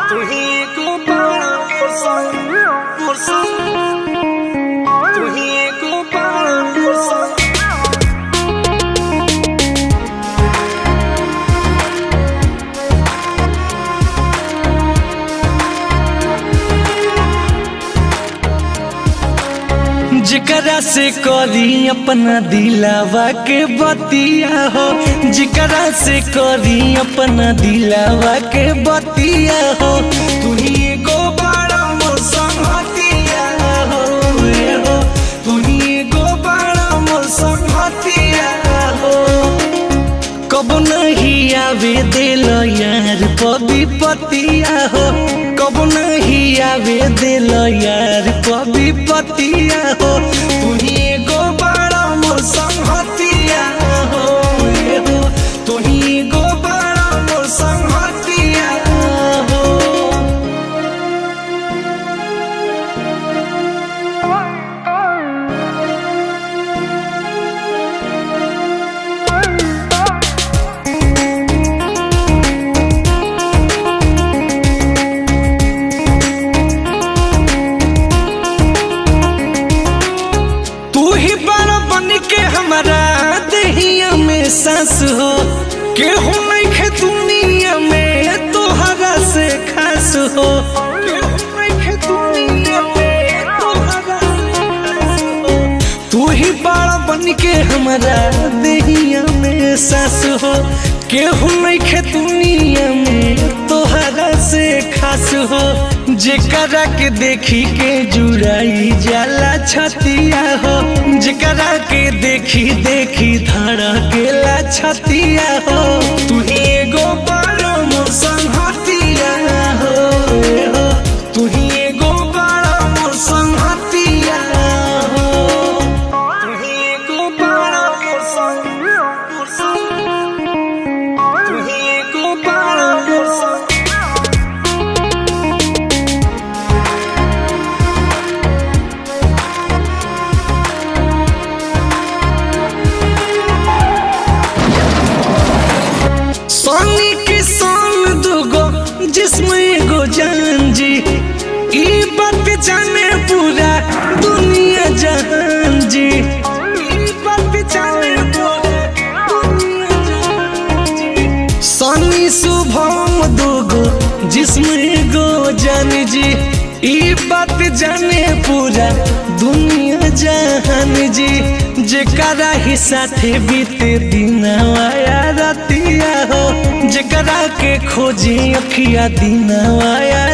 तू ही को पाड़ा मोरसन तू ही को पाड़ा मोरसन। जिकरा से करी अपना दिलावा के बतिया हो, जिकरा से करी अपना दिलावा के बतिया हो। तू ही एगो बड़ा मोर संगतिया हो, तू ही एगो बड़ा मोर संगतिया हो। कब नहीं आवे दिल यार पबी पतिया हो, कब नहीं आवे दिल यार पबी पतिया हो। तू ही एगो बड़ा मोर संगतिया हो, तू ही एगो बड़ा मोर संगतिया हो। हमारा दहिया में सांस हो, केहू नहीं खे दुनिया में तोहरा से खास हो, केहू नहीं खे दुनिया में तोहरा से खास हो। तू ही बड़ा बन के हमारा दहिया में सांस हो, केहू नहीं खे दुनिया में तोहरा से खास हो। जेकरा के देखी के जुड़ाई जाला छतिया हो, जेकरा के देखी देखी धड़केला छतिया हो। तू ही एगो बड़ा मोर संगतिया हो, तू ही एगो बड़ा मोर संगतिया हो। तू ही एगो बड़ा मोर संगतिया, तू ही एगो बड़ा मोर संगतिया। सोनी की सोन दुगो जिसमें एगो जान जी, ई बात जाने पूरा दुनिया जहान जी, ई बात जाने पूरा दुनिया जहान जी। सोनी शुभम दुगो जिसमें एगो जान जी, ई बात जाने पूरा दुनिया जहान जी। जेकरा ही साथे बीते दिनवा या रातिया हो, जेकरा के खोजी अखिया दिनवा या